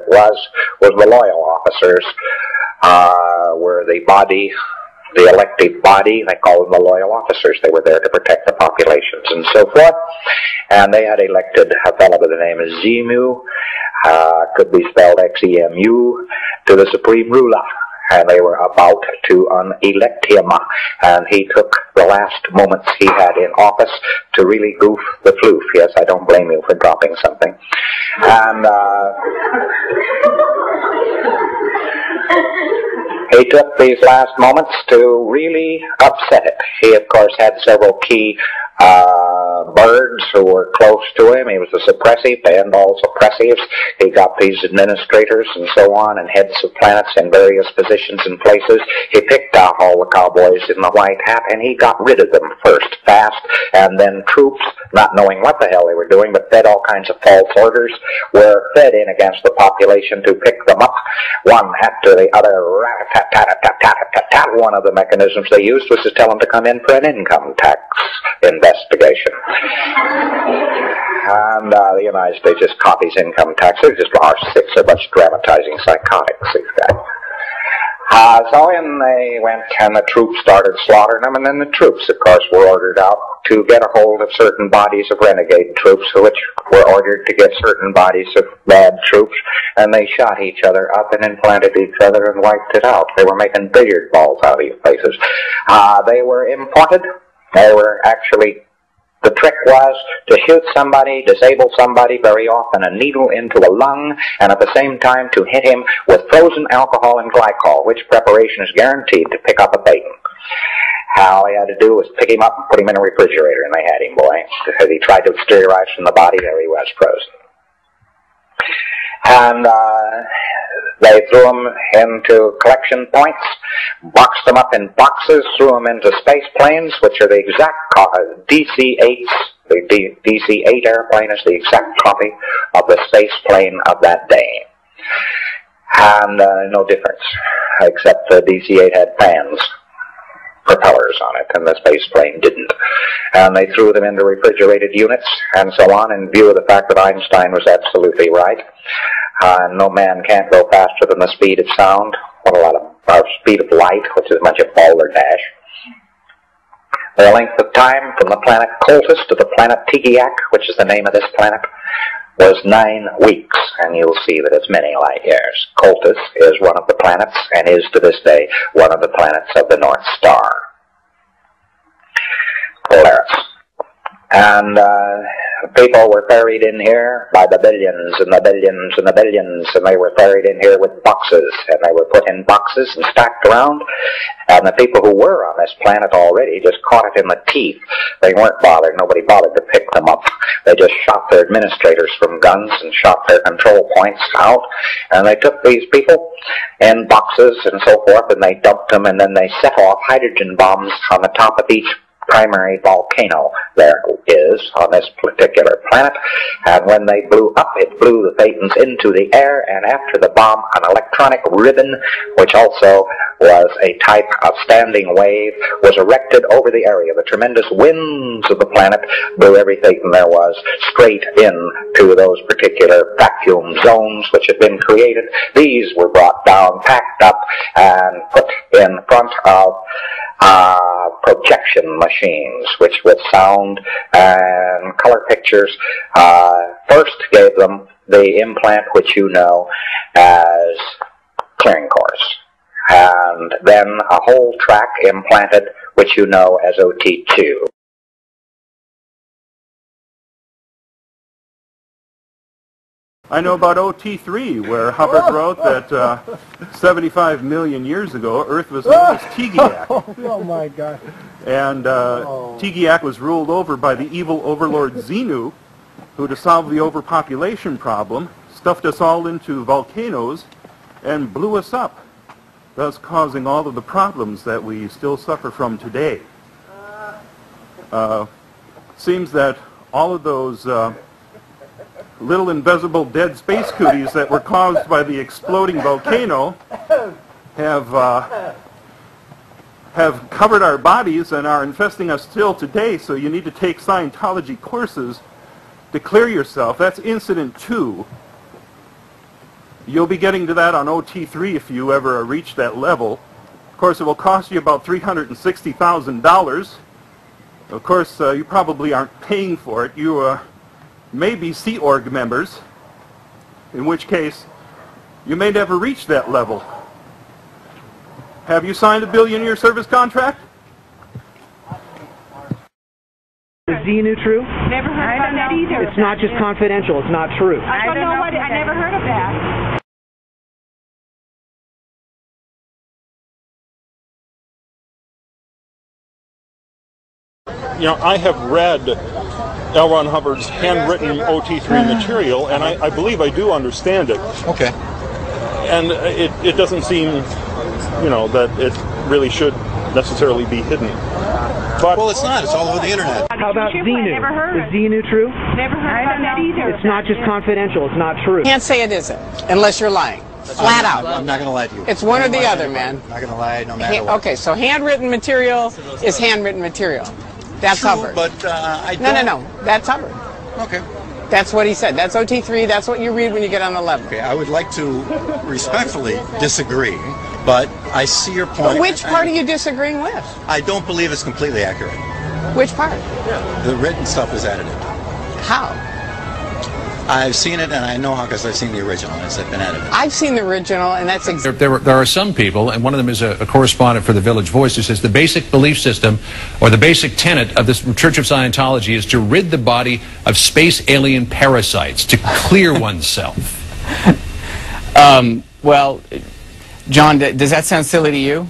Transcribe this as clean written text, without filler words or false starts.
it was the loyal officers were the body, the elected body. They called them the loyal officers. They were there to protect the populations and so forth. And they had elected a fellow by the name of Xenu, could be spelled Xemu, to the supreme ruler. And they were about to elect him, and he took the last moments he had in office to really goof the floof. Yes, I don't blame you for dropping something. And he took these last moments to really upset it. He, of course, had several key birds who were close to him. He was a suppressive and all suppressives. He got these administrators and so on and heads of planets in various positions and places. He picked out all the cowboys in the white hat and he got rid of them first, fast, and then troops, not knowing what the hell they were doing, but fed all kinds of false orders, were fed in against the population to pick them up, one after the other. One of the mechanisms they used was to tell them to come in for an income tax investigation. And the United States just copies income tax. They're just R6, a bunch of dramatizing psychotics, these guys. So in they went, and the troops started slaughtering them, and then the troops, of course, were ordered out to get a hold of certain bodies of renegade troops, which were ordered to get certain bodies of bad troops, and they shot each other up and implanted each other and wiped it out. They were making billiard balls out of these places. They were imported. They were actually... The trick was to shoot somebody, disable somebody, very often a needle into a lung, and at the same time to hit him with frozen alcohol and glycol, which preparation is guaranteed to pick up a Thetan. All he had to do was pick him up and put him in a refrigerator, and they had him, boy. Because he tried to exteriorize from the body, there he was, frozen. And they threw them into collection points, boxed them up in boxes, threw them into space planes, which are the exact DC-8s. The DC-8 airplane is the exact copy of the space plane of that day. And no difference, except the DC-8 had fans, propellers on it, and the space plane didn't. And they threw them into refrigerated units and so on, in view of the fact that Einstein was absolutely right. No man can't go faster than the speed of sound, or speed of light, which is a bunch of balderdash. The length of time from the planet Coltus to the planet Tigiak, which is the name of this planet, was 9 weeks, and you'll see that it's many light years. Coltus is one of the planets, and is to this day one of the planets of the North Star. Polaris. And people were buried in here by the billions and the billions and the billions, and they were buried in here with boxes, and they were put in boxes and stacked around, and the people who were on this planet already just caught it in the teeth. They weren't bothered. Nobody bothered to pick them up. They just shot their administrators from guns and shot their control points out, and they took these people in boxes and so forth, and they dumped them, and then they set off hydrogen bombs on the top of each primary volcano there is on this particular planet, and when they blew up, it blew the Thetans into the air, and after the bomb, an electronic ribbon, which also was a type of standing wave, was erected over the area. The tremendous winds of the planet blew every Thetan there was straight into those particular vacuum zones which had been created. These were brought down, packed up, and put in front of projection machines, which with sound and color pictures first gave them the implant which you know as clearing course, and then a whole track implanted which you know as OT2. I know about OT3, where Hubbard wrote that 75 million years ago, Earth was known as Tigiak. Oh my God. And Tigiak was ruled over by the evil overlord Xenu, who, to solve the overpopulation problem, stuffed us all into volcanoes and blew us up, thus causing all of the problems that we still suffer from today. Seems that all of those little invisible dead space cooties that were caused by the exploding volcano have covered our bodies and are infesting us still today, so you need to take Scientology courses to clear yourself. That's incident 2. You'll be getting to that on OT3 if you ever reach that level. Of course, it will cost you about $360,000. Of course, you probably aren't paying for it. You may be Sea Org members, in which case you may never reach that level. Have you signed a billion-year service contract? Is Xenu true? Never heard about that either. It's not just confidential. It's not true. I don't know what. I never heard of that. You know, I have read L. Ron Hubbard's handwritten OT3 material, and I believe I do understand it. Okay. And it doesn't seem, you know, that it really should necessarily be hidden. But Well, it's not. It's all over the internet. How about Xenu? Never heard. Is Xenu true? Never heard about that either. It's not just confidential. It's not true. Can't say it isn't, unless you're lying. Flat out. I'm not going to lie to you. It's one or the other, man. I'm not going to lie no matter what. Okay, so handwritten material is handwritten material. That's True, Hubbard. but I don't... No. That's Hubbard. Okay. That's what he said. That's OT3. That's what you read when you get on the level. Okay, I would like to respectfully disagree, but I see your point. But which part are you disagreeing with? I don't believe it's completely accurate. Which part? The written stuff is edited. How? I've seen it, and I know how because I've seen the original, and it's been edited. I've seen the original, and that's exactly... There are some people, and one of them is a correspondent for the Village Voice, who says the basic belief system or the basic tenet of the Church of Scientology is to rid the body of space alien parasites, to clear oneself. Well, John, does that sound silly to you?